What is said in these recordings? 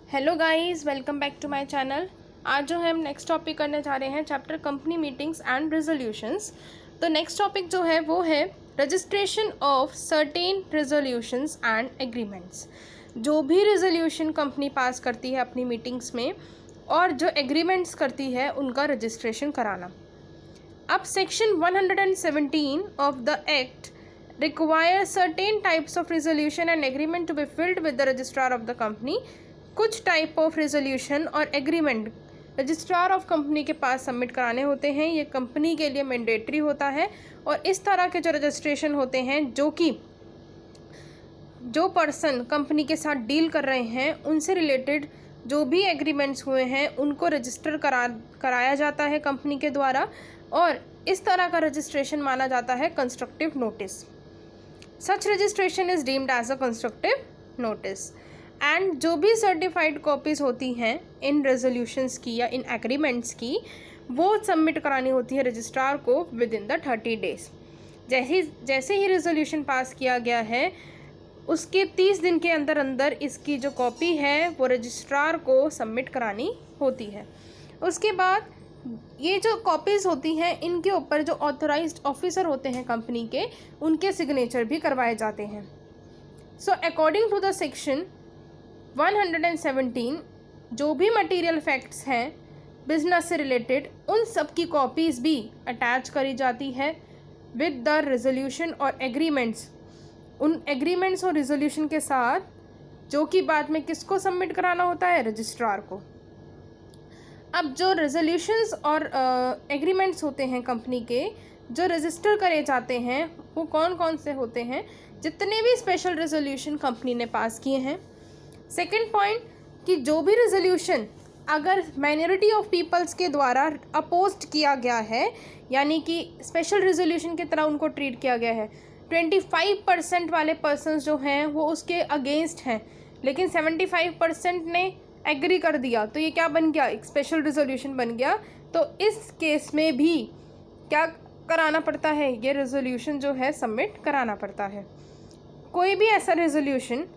Hello guys, welcome back to my channel. आज जो है हम नेक्स्ट टॉपिक करने जा रहे हैं chapter company meetings and resolutions. तो नेक्स्ट टॉपिक जो है वो है registration of certain resolutions and agreements. जो भी रेजोल्यूशन कंपनी पास करती है अपनी मीटिंग्स में और जो एग्रीमेंट्स करती है उनका रजिस्ट्रेशन कराना। अब section 117 of the act requires certain types of resolution and agreement to be filled with the registrar of the company। कुछ टाइप ऑफ रेजोल्यूशन और एग्रीमेंट रजिस्ट्रार ऑफ कंपनी के पास सबमिट कराने होते हैं। ये कंपनी के लिए मैंडेटरी होता है और इस तरह के जो रजिस्ट्रेशन होते हैं जो पर्सन कंपनी के साथ डील कर रहे हैं उनसे रिलेटेड जो भी एग्रीमेंट्स हुए हैं उनको रजिस्टर कराया जाता है कंपनी के द्वारा, और इस तरह का रजिस्ट्रेशन माना जाता है constructive notice. Such registration is deemed as a constructive notice. And जो भी सर्टिफाइड कॉपीज़ होती हैं इन रेजोल्यूशंस की या इन एग्रीमेंट्स की, वो सबमिट करानी होती है रजिस्ट्रार को विद इन द 30 डेज। जैसे ही रेजोल्यूशन पास किया गया है उसके 30 दिन के अंदर अंदर इसकी जो कॉपी है वो रजिस्ट्रार को सबमिट करानी होती है। उसके बाद ये जो कॉपीज़ होती हैं इनके ऊपर जो ऑथराइज्ड ऑफिसर होते हैं कंपनी के, उनके सिग्नेचर भी करवाए जाते हैं। So according to the section 117 जो भी मटेरियल फैक्ट्स हैं बिजनेस से रिलेटेड उन सब की कॉपीज़ भी अटैच करी जाती है विद द रेजोल्यूशन और एग्रीमेंट्स। उन एग्रीमेंट्स और रेजोल्यूशन के साथ जो कि बाद में किसको सबमिट कराना होता है, रजिस्ट्रार को। अब जो रेजोल्यूशंस और एग्रीमेंट्स होते हैं कंपनी के जो रजिस्टर करे जाते हैं वो कौन कौन से होते हैं, जितने भी स्पेशल रेजोल्यूशन कंपनी ने पास किए हैं। सेकंड पॉइंट कि जो भी रेजोल्यूशन अगर माइनॉरिटी ऑफ पीपल्स के द्वारा अपोज्ड किया गया है, यानी कि स्पेशल रेजोल्यूशन की तरह उनको ट्रीट किया गया है, 25% वाले पर्सन्स जो हैं वो उसके अगेंस्ट हैं लेकिन 75% ने एग्री कर दिया, तो ये क्या बन गया, एक स्पेशल रेजोल्यूशन बन गया। तो इस केस में भी क्या कराना पड़ता है, ये रेजोल्यूशन जो है सबमिट कराना पड़ता है। कोई भी ऐसा रेजोल्यूशन,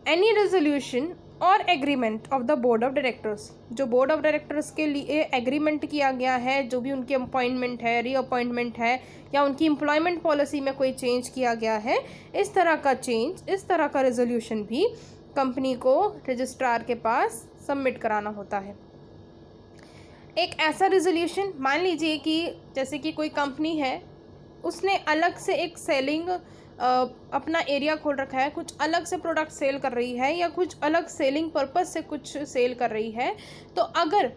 एनी रेजोल्यूशन और agreement of the board of directors, जो बोर्ड ऑफ डायरेक्टर्स के लिए एग्रीमेंट किया गया है, जो भी उनकी अपॉइंटमेंट है, रीअपॉइंटमेंट है या उनकी एम्प्लॉयमेंट पॉलिसी में कोई चेंज किया गया है, इस तरह का रेजोल्यूशन भी कंपनी को रजिस्ट्रार के पास सबमिट कराना होता है। एक ऐसा रेजोल्यूशन, मान लीजिए कि जैसे कि कोई कंपनी है उसने अलग से एक सेलिंग अपना एरिया खोल रखा है, कुछ अलग से प्रोडक्ट सेल कर रही है या कुछ अलग सेलिंग पर्पस से कुछ सेल कर रही है, तो अगर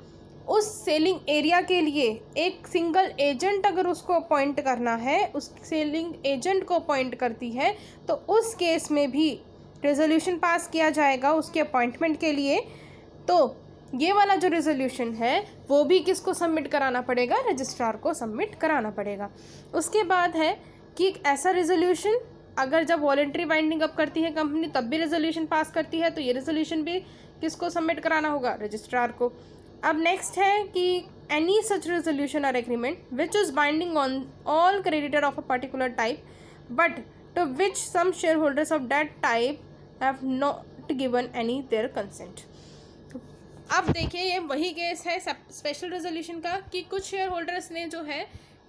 उस सेलिंग एरिया के लिए एक सिंगल एजेंट अगर उसको अपॉइंट करना है, उस सेलिंग एजेंट को अपॉइंट करती है, तो उस केस में भी रेजोल्यूशन पास किया जाएगा उसके अपॉइंटमेंट के लिए। तो ये वाला जो रेजोल्यूशन है वो भी किसको सबमिट कराना पड़ेगा, रजिस्ट्रार को सबमिट कराना पड़ेगा। उसके बाद है कि एक ऐसा रेजोल्यूशन अगर जब वॉलंटरी बाइंडिंग अप करती है कंपनी तब भी रेजोल्यूशन पास करती है, तो ये रेजोल्यूशन भी किसको सबमिट कराना होगा, रजिस्ट्रार को। अब नेक्स्ट है कि एनी सच रेजोल्यूशन और agreement which is binding on all creditor of a particular type but to which some share holders of that type have not given any their consent. अब देखिए ये वही case है special resolution का कि कुछ share holders ने जो है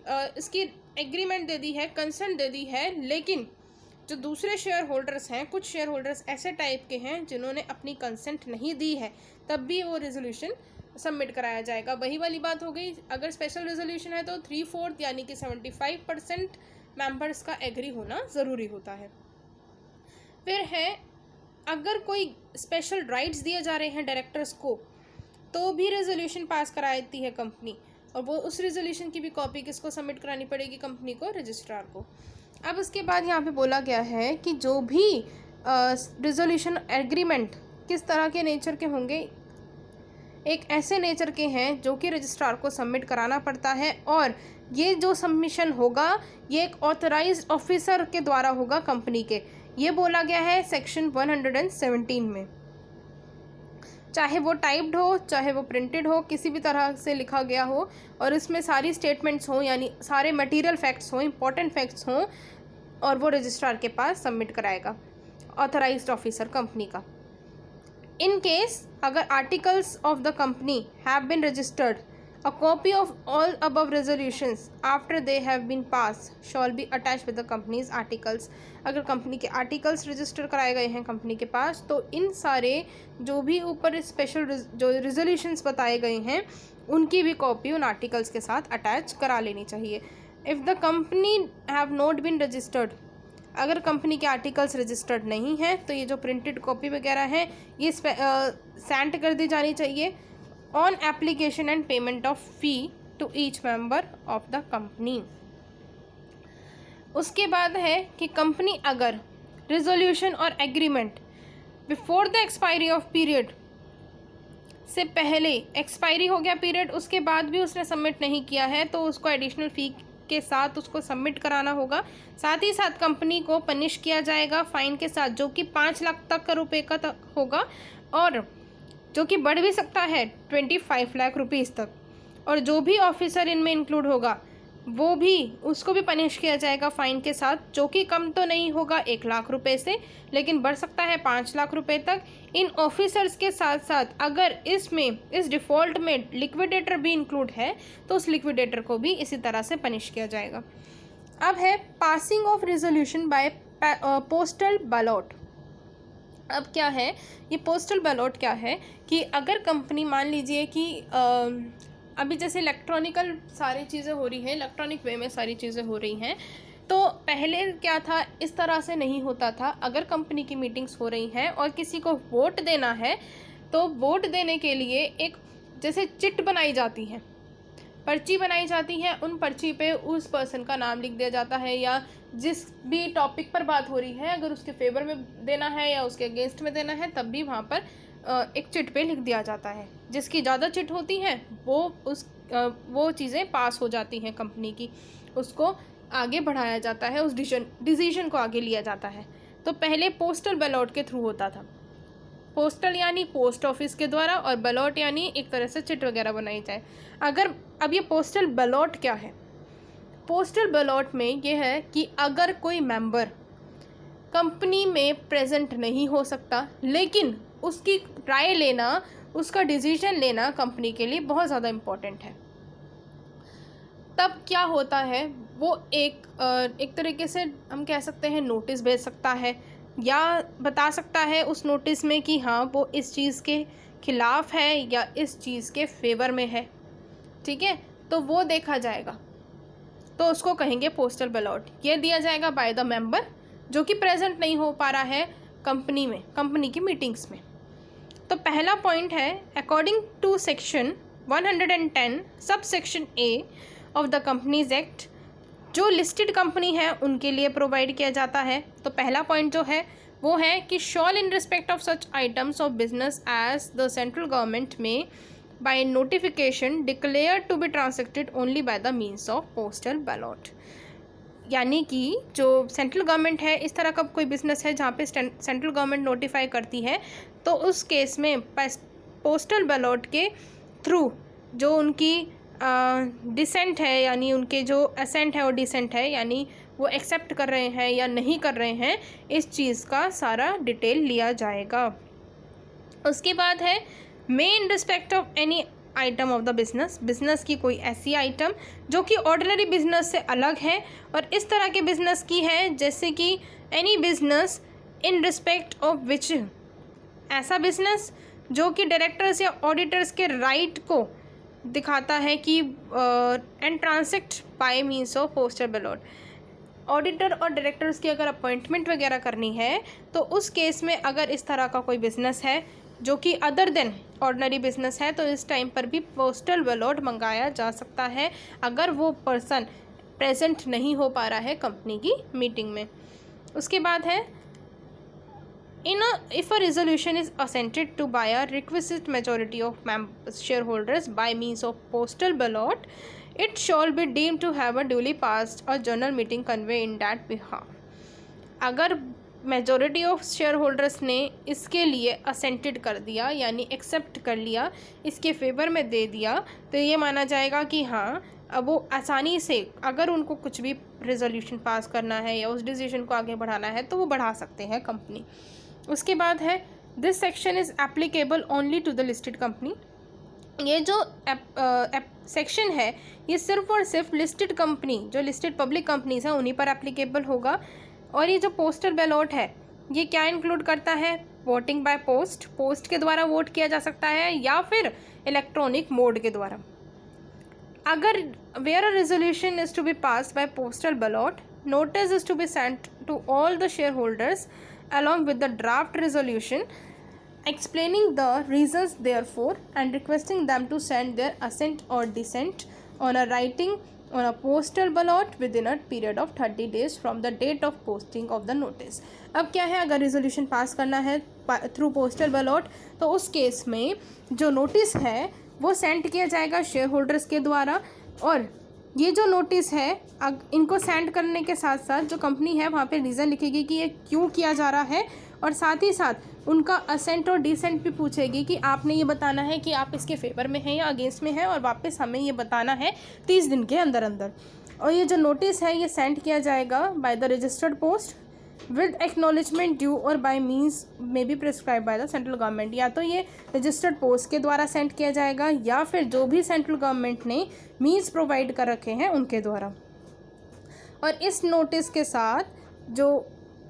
इसकी एग्रीमेंट दे दी है, कंसेंट दे दी है, लेकिन जो दूसरे शेयर होल्डर्स हैं, कुछ शेयर होल्डर्स ऐसे टाइप के हैं जिन्होंने अपनी कंसेंट नहीं दी है, तब भी वो रेजोल्यूशन सबमिट कराया जाएगा। वही वाली बात हो गई, अगर स्पेशल रेजोल्यूशन है तो 3/4 यानी कि 75% मेंबर्स का एग्री होना ज़रूरी होता है। फिर है अगर कोई स्पेशल राइट्स दिए जा रहे हैं डायरेक्टर्स को, तो भी रेजोल्यूशन पास कराती है कंपनी, और वो उस रेजोल्यूशन की भी कॉपी किसको सबमिट करानी पड़ेगी, कंपनी को, रजिस्ट्रार को। अब उसके बाद यहाँ पे बोला गया है कि जो भी रेजोल्यूशन एग्रीमेंट किस तरह के नेचर के होंगे, एक ऐसे नेचर के हैं जो कि रजिस्ट्रार को सबमिट कराना पड़ता है, और ये जो सबमिशन होगा ये एक ऑथराइज्ड ऑफिसर के द्वारा होगा कंपनी के। ये बोला गया है सेक्शन 117 में। चाहे वो टाइप्ड हो, चाहे वो प्रिंटेड हो, किसी भी तरह से लिखा गया हो, और इसमें सारी स्टेटमेंट्स हों, यानी सारे मटेरियल फैक्ट्स हों, इंपॉर्टेंट फैक्ट्स हों, और वो रजिस्ट्रार के पास सबमिट कराएगा ऑथराइज्ड ऑफिसर कंपनी का। इन केस अगर articles of the company have been registered, a copy of all above resolutions after they have been passed shall be attached with the company's articles। अगर company के articles register कराए गए हैं company के पास, तो इन सारे जो भी ऊपर स्पेशल जो रेजोल्यूशंस बताए गए हैं उनकी भी कॉपी उन आर्टिकल्स के साथ अटैच करा लेनी चाहिए। If the company have not been registered, अगर कंपनी के आर्टिकल्स रजिस्टर्ड नहीं हैं तो ये जो प्रिंटेड कॉपी वगैरह हैं ये सेंड कर दी जानी चाहिए on application and payment of fee to each member of the company. उसके बाद है कि कंपनी अगर रिजोल्यूशन और agreement before the expiry of period से पहले, एक्सपायरी हो गया पीरियड उसके बाद भी उसने सबमिट नहीं किया है, तो उसको एडिशनल फ़ी के साथ उसको सबमिट कराना होगा। साथ ही साथ कंपनी को पनिश किया जाएगा फाइन के साथ, जो कि 5 लाख तक का रुपये का होगा और जो कि बढ़ भी सकता है 25 लाख रुपीज़ तक। और जो भी ऑफिसर इनमें इंक्लूड होगा वो भी, उसको भी पनिश किया जाएगा फ़ाइन के साथ, जो कि कम तो नहीं होगा 1 लाख रुपए से, लेकिन बढ़ सकता है 5 लाख रुपए तक। इन ऑफिसर्स के साथ साथ अगर इसमें इस डिफ़ॉल्ट में लिक्विडेटर भी इंक्लूड है तो उस लिक्विडेटर को भी इसी तरह से पनिश किया जाएगा। अब है passing of resolution by postal ballot. अब क्या है ये पोस्टल बैलॉट क्या है कि अगर कंपनी मान लीजिए कि अभी जैसे इलेक्ट्रॉनिकल सारी चीज़ें हो रही हैं, इलेक्ट्रॉनिक वे में सारी चीज़ें हो रही हैं, तो पहले क्या था, इस तरह से नहीं होता था। अगर कंपनी की मीटिंग्स हो रही हैं और किसी को वोट देना है तो वोट देने के लिए एक जैसे चिट बनाई जाती है, पर्ची बनाई जाती है, उन पर्ची पे उस पर्सन का नाम लिख दिया जाता है, या जिस भी टॉपिक पर बात हो रही है अगर उसके फेवर में देना है या उसके अगेंस्ट में देना है तब भी वहाँ पर एक चिट पे लिख दिया जाता है। जिसकी ज़्यादा चिट होती हैं वो चीज़ें पास हो जाती हैं कंपनी की, उसको आगे बढ़ाया जाता है, उस डिसीजन को आगे लिया जाता है। तो पहले पोस्टल बैलॉट के थ्रू होता था, पोस्टल यानी पोस्ट ऑफिस के द्वारा, और बैलॉट यानी एक तरह से चिट वगैरह बनाई जाए। अगर अब ये पोस्टल बैलॉट क्या है, पोस्टल बैलॉट में ये है कि अगर कोई मेंबर कंपनी में प्रेजेंट नहीं हो सकता, लेकिन उसकी राय लेना, उसका डिसीजन लेना कंपनी के लिए बहुत ज़्यादा इम्पोर्टेंट है, तब क्या होता है वो एक तरीके से हम कह सकते हैं नोटिस भेज सकता है या बता सकता है उस नोटिस में कि हाँ वो इस चीज़ के खिलाफ है या इस चीज़ के फेवर में है। ठीक है, तो वो देखा जाएगा, तो उसको कहेंगे पोस्टल बैलॉट। ये दिया जाएगा बाय द मेंबर जो कि प्रेजेंट नहीं हो पा रहा है कंपनी में, कंपनी की मीटिंग्स में। तो पहला पॉइंट है according to section 110 sub section A of the companies act, जो लिस्टेड कंपनी है उनके लिए प्रोवाइड किया जाता है। तो पहला पॉइंट जो है वो है कि shall in respect of such items of business as the central government में by notification declare to be transacted only by the means of postal ballot. यानी कि जो सेंट्रल गवर्नमेंट है, इस तरह का कोई बिज़नेस है जहाँ पे सेंट्रल गवर्नमेंट नोटिफाई करती है, तो उस केस में पोस्टल बैलॉट के थ्रू जो उनकी डिसेंट है, यानी उनके जो असेंट है और डिसेंट है, यानी वो एक्सेप्ट कर रहे हैं या नहीं कर रहे हैं, इस चीज़ का सारा डिटेल लिया जाएगा। उसके बाद है may in respect of any item of the business की कोई ऐसी आइटम जो कि ऑर्डिनरी बिजनेस से अलग है और इस तरह के बिजनेस की है जैसे कि any business in respect of which, ऐसा बिजनेस जो कि डायरेक्टर्स या ऑडिटर्स के राइट को दिखाता है कि and transact bye means of postal ballot. Auditor और डायरेक्टर्स की अगर अपॉइंटमेंट वगैरह करनी है तो उस केस में अगर इस तरह का कोई बिजनेस है जो कि अदर देन ऑर्डिनरी बिजनेस है, तो इस टाइम पर भी पोस्टल बैलॉट मंगाया जा सकता है अगर वो पर्सन प्रेजेंट नहीं हो पा रहा है कंपनी की मीटिंग में। उसके बाद है if a resolution is assented to by a requisite majority of shareholders by means of postal ballot, it shall be deemed to have a duly passed a general meeting convey in that behalf। अगर majority of share holders ने इसके लिए assented कर दिया यानी accept कर लिया, इसके फेवर में दे दिया, तो ये माना जाएगा कि हाँ अब वो आसानी से अगर उनको कुछ भी रेजोल्यूशन पास करना है या उस डिसीजन को आगे बढ़ाना है तो वो बढ़ा सकते हैं कंपनी। उसके बाद है this section is applicable only to the listed company. ये जो सेक्शन है ये सिर्फ और सिर्फ लिस्टेड कंपनी, जो लिस्टेड पब्लिक कंपनीज हैं उन्हीं पर एप्लीकेबल होगा। और ये जो पोस्टल बैलॉट है ये क्या इंक्लूड करता है? वोटिंग बाय पोस्ट, पोस्ट के द्वारा वोट किया जा सकता है या फिर इलेक्ट्रॉनिक मोड के द्वारा। अगर where a resolution is to be passed by postal ballot, notice is to be sent to all the share holders along with the draft resolution explaining the reasons therefore and requesting them to send their assent or dissent on a writing on a postal ballot within a period of 30 days from the date of posting of the notice। अब क्या है, अगर resolution pass करना है through postal ballot तो उस case में जो नोटिस है वो सेंड किया जाएगा शेयर होल्डर्स के द्वारा। और ये जो नोटिस है इनको सेंड करने के साथ साथ जो कंपनी है वहाँ पे रीज़न लिखेगी कि ये क्यों किया जा रहा है, और साथ ही साथ उनका असेंट और डिसेंट भी पूछेगी कि आपने ये बताना है कि आप इसके फेवर में हैं या अगेंस्ट में हैं, और वापस हमें ये बताना है 30 दिन के अंदर अंदर। और ये जो नोटिस है ये सेंड किया जाएगा by the registered post with acknowledgement due or by means may be prescribe by the central government. या तो ये रजिस्टर्ड पोस्ट के द्वारा सेंड किया जाएगा या फिर जो भी सेंट्रल गवर्नमेंट ने मीन्स प्रोवाइड कर रखे हैं उनके द्वारा। और इस नोटिस के साथ जो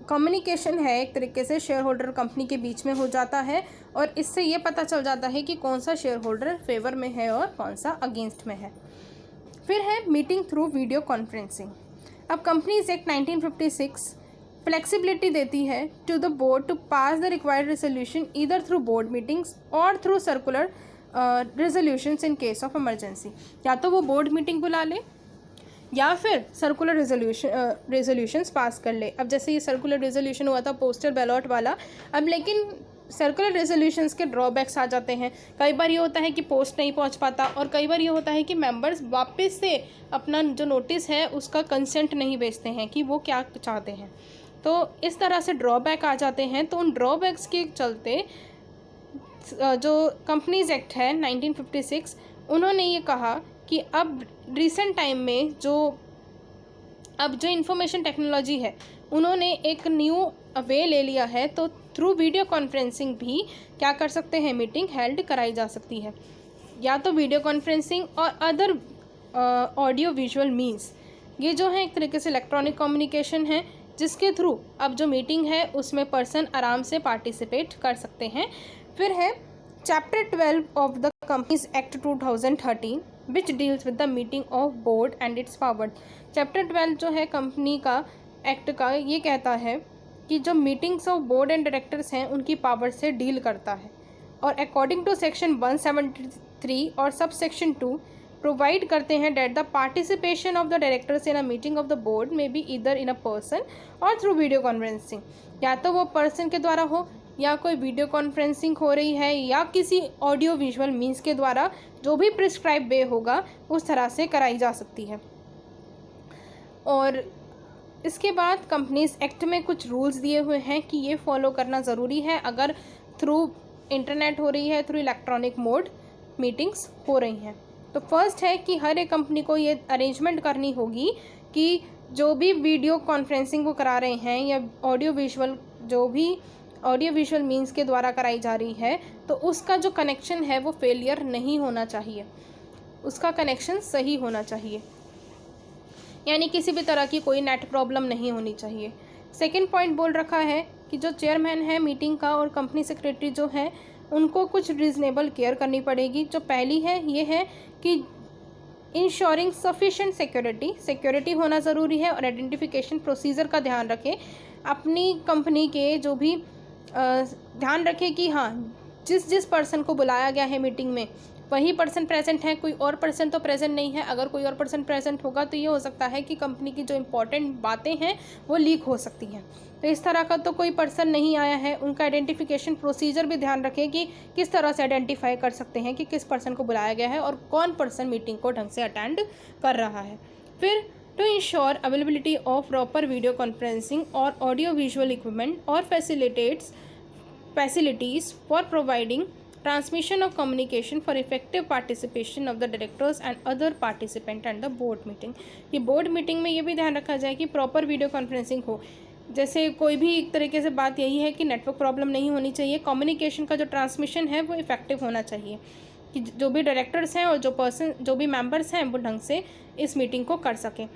कम्युनिकेशन है एक तरीके से शेयर होल्डर कंपनी के बीच में हो जाता है, और इससे ये पता चल जाता है कि कौन सा शेयर होल्डर फेवर में है और कौन सा अगेंस्ट में है। फिर है मीटिंग थ्रू वीडियो कॉन्फ्रेंसिंग। अब कंपनीज एक्ट 1956 फ्लेक्सिबिलिटी देती है to the board to pass the required resolution either through board meetings or through circular resolutions in case of emergency. या तो वो बोर्ड मीटिंग बुला ले या फिर सर्कुलर रेजोल्यूशंस पास कर ले। अब जैसे ये सर्कुलर रेजोल्यूशन हुआ था पोस्टल बैलॉट वाला, अब लेकिन सर्कुलर रेजोल्यूशंस के ड्रॉबैक्स आ जाते हैं। कई बार ये होता है कि पोस्ट नहीं पहुंच पाता, और कई बार ये होता है कि मेंबर्स वापस से अपना जो नोटिस है उसका कंसेंट नहीं भेजते हैं कि वो क्या चाहते हैं। तो इस तरह से ड्रॉबैक आ जाते हैं। तो उन ड्रॉबैक्स के चलते जो कंपनीज एक्ट है 1956 उन्होंने ये कहा कि अब रिसेंट टाइम में जो इंफॉर्मेशन टेक्नोलॉजी है उन्होंने एक न्यू वे ले लिया है, तो थ्रू वीडियो कॉन्फ्रेंसिंग भी क्या कर सकते हैं, मीटिंग हेल्ड कराई जा सकती है। या तो वीडियो कॉन्फ्रेंसिंग और अदर ऑडियो विजुअल मीन्स, ये जो है एक तरीके से इलेक्ट्रॉनिक कम्युनिकेशन है जिसके थ्रू अब जो मीटिंग है उसमें पर्सन आराम से पार्टिसिपेट कर सकते हैं। फिर है chapter 12 of the companies act 2013 which deals with the meeting of board and it's power. Chapter 12 जो है कंपनी का एक्ट का ये कहता है कि जो meetings of board and directors हैं उनकी पावर से डील करता है। और अकॉर्डिंग टू सेक्शन 173 और सब सेक्शन 2 प्रोवाइड करते हैं that the participation of the directors in a meeting of the board में be either in a person और थ्रू वीडियो कॉन्फ्रेंसिंग। या तो वो पर्सन के द्वारा हो या कोई वीडियो कॉन्फ्रेंसिंग हो रही है या किसी ऑडियो विजुअल मीन्स के द्वारा, जो भी प्रिस्क्राइब वे होगा उस तरह से कराई जा सकती है। और इसके बाद कंपनीज एक्ट में कुछ रूल्स दिए हुए हैं कि ये फॉलो करना ज़रूरी है अगर थ्रू इंटरनेट हो रही है, थ्रू इलेक्ट्रॉनिक मोड मीटिंग्स हो रही हैं। तो फर्स्ट है कि हर एक कंपनी को ये अरेंजमेंट करनी होगी कि जो भी वीडियो कॉन्फ्रेंसिंग को करा रहे हैं या ऑडियो विजुअल मीन्स के द्वारा कराई जा रही है तो उसका जो कनेक्शन है वो फेलियर नहीं होना चाहिए, उसका कनेक्शन सही होना चाहिए, यानी किसी भी तरह की कोई नेट प्रॉब्लम नहीं होनी चाहिए। सेकंड पॉइंट बोल रखा है कि जो चेयरमैन है मीटिंग का और कंपनी सेक्रेटरी जो है उनको कुछ रीज़नेबल केयर करनी पड़ेगी। जो पहली है ये है कि इंश्योरिंग सफिशेंट सिक्योरिटी होना ज़रूरी है, और आइडेंटिफिकेशन प्रोसीजर का ध्यान रखें। अपनी कंपनी के जो भी ध्यान रखें कि हाँ जिस पर्सन को बुलाया गया है मीटिंग में वही पर्सन प्रेजेंट है, कोई और पर्सन तो प्रेजेंट नहीं है। अगर कोई और पर्सन प्रेजेंट होगा तो ये हो सकता है कि कंपनी की जो इम्पोर्टेंट बातें हैं वो लीक हो सकती हैं। तो इस तरह का तो कोई पर्सन नहीं आया है। उनका आइडेंटिफिकेशन प्रोसीजर भी ध्यान रखें कि किस तरह से आइडेंटिफाई कर सकते हैं कि किस पर्सन को बुलाया गया है और कौन पर्सन मीटिंग को ढंग से अटेंड कर रहा है। फिर to ensure availability of proper video conferencing और ऑडियो विजुअल इक्विपमेंट और facilities for providing transmission of communication for effective participation of the directors and other participant and the board meeting। ये बोर्ड मीटिंग में ये भी ध्यान रखा जाए कि प्रॉपर वीडियो कॉन्फ्रेंसिंग हो। जैसे कोई भी एक तरीके से बात यही है कि नेटवर्क प्रॉब्लम नहीं होनी चाहिए, कम्युनिकेशन का जो ट्रांसमिशन है वो इफ़ेक्टिव होना चाहिए, कि जो भी डायरेक्टर्स हैं और जो भी मेंबर्स हैं वो ढंग से इस मीटिंग को कर सकें।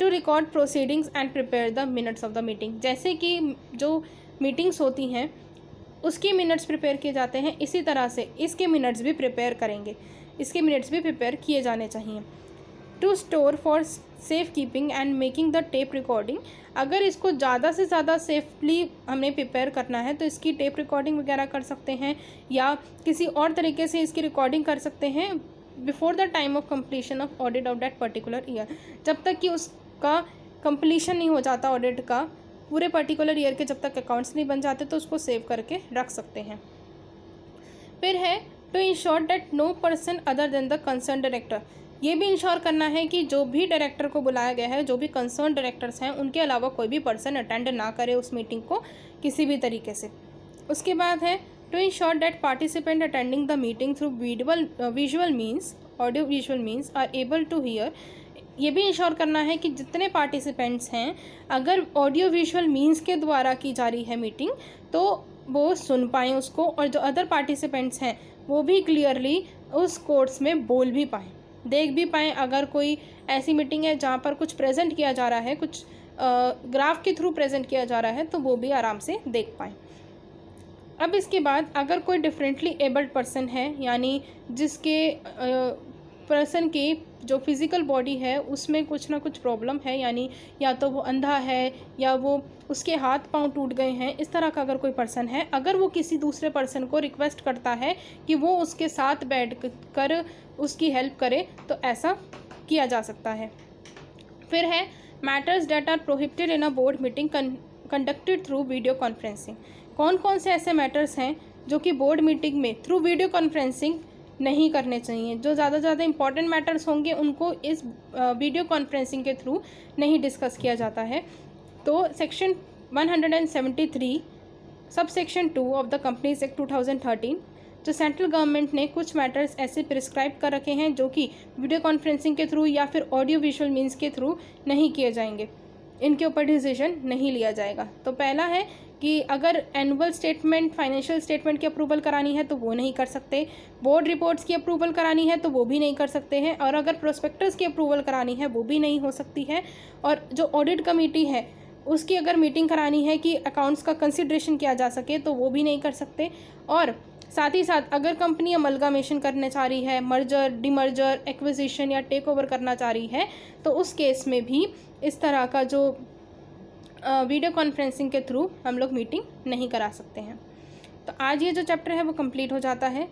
To record proceedings and prepare the minutes of the meeting, जैसे कि जो मीटिंग्स होती हैं उसके मिनट्स प्रिपेयर किए जाते हैं, इसी तरह से इसके मिनट्स भी प्रिपेयर करेंगे, इसके मिनट्स भी प्रिपेयर किए जाने चाहिए। To store for safe keeping and making the tape recording, अगर इसको ज़्यादा से ज़्यादा सेफली हमें प्रिपेयर करना है तो इसकी टेप रिकॉर्डिंग वगैरह कर सकते हैं या किसी और तरीके से इसकी रिकॉर्डिंग कर सकते हैं before the time of completion of audit of that particular year, जब तक कि उसका कंप्लीशन नहीं हो जाता ऑडिट का, पूरे पर्टिकुलर ईयर के जब तक अकाउंट्स नहीं बन जाते तो उसको सेव करके रख सकते हैं। फिर है to ensure that no person other than the concern director, ये भी इंश्योर करना है कि जो भी डायरेक्टर को बुलाया गया है, जो भी कंसर्न डायरेक्टर्स हैं, उनके अलावा कोई भी पर्सन अटेंड ना करे उस मीटिंग को किसी भी तरीके से। उसके बाद है to ensure that participant attending the meeting through visual means audio visual means are able to hear, ये भी इंश्योर करना है कि जितने पार्टिसिपेंट्स हैं अगर ऑडियो विजुअल मीन्स के द्वारा की जा रही है मीटिंग तो वो सुन पाएँ उसको, और जो अदर पार्टिसिपेंट्स हैं वो भी क्लियरली उस कोर्स में बोल भी पाएँ, देख भी पाएँ। अगर कोई ऐसी मीटिंग है जहाँ पर कुछ प्रेजेंट किया जा रहा है, कुछ ग्राफ के थ्रू प्रेजेंट किया जा रहा है, तो वो भी आराम से देख पाएँ। अब इसके बाद अगर कोई डिफरेंटली एबल्ड पर्सन है, यानी जिसके पर्सन की जो फिज़िकल बॉडी है उसमें कुछ ना कुछ प्रॉब्लम है, यानी या तो वो अंधा है या वो उसके हाथ पांव टूट गए हैं, इस तरह का अगर कोई पर्सन है, अगर वो किसी दूसरे पर्सन को रिक्वेस्ट करता है कि वो उसके साथ बैठ कर उसकी हेल्प करे तो ऐसा किया जा सकता है। फिर है matters that are prohibited in a board meeting conducted through video conferencing, कौन कौन से ऐसे मैटर्स हैं जो कि बोर्ड मीटिंग में थ्रू वीडियो कॉन्फ्रेंसिंग नहीं करने चाहिए। जो ज़्यादा इंपॉर्टेंट मैटर्स होंगे उनको इस वीडियो कॉन्फ्रेंसिंग के थ्रू नहीं डिस्कस किया जाता है। तो section 173 sub section 2 of the companies act 2013, जो सेंट्रल गवर्नमेंट ने कुछ मैटर्स ऐसे प्रिस्क्राइब कर रखे हैं जो कि वीडियो कॉन्फ्रेंसिंग के थ्रू या फिर ऑडियो विजुअल मीन्स के थ्रू नहीं किए जाएंगे, इनके ऊपर डिसीजन नहीं लिया जाएगा। तो पहला है कि अगर एनुअल स्टेटमेंट, फाइनेंशियल स्टेटमेंट की अप्रूवल करानी है तो वो नहीं कर सकते, बोर्ड रिपोर्ट्स की अप्रूवल करानी है तो वो भी नहीं कर सकते हैं, और अगर प्रोस्पेक्टस की अप्रूवल करानी है वो भी नहीं हो सकती है, और जो ऑडिट कमेटी है उसकी अगर मीटिंग करानी है कि अकाउंट्स का कंसिडरेशन किया जा सके तो वो भी नहीं कर सकते। और साथ ही साथ अगर कंपनी अमलगामेशन करना चाह रही है, मर्जर, डिमर्जर, एक्विजिशन या टेक ओवर करना चाह रही है, तो उस केस में भी इस तरह का जो वीडियो कॉन्फ्रेंसिंग के थ्रू हम लोग मीटिंग नहीं करा सकते हैं। तो आज ये जो चैप्टर है वो कंप्लीट हो जाता है।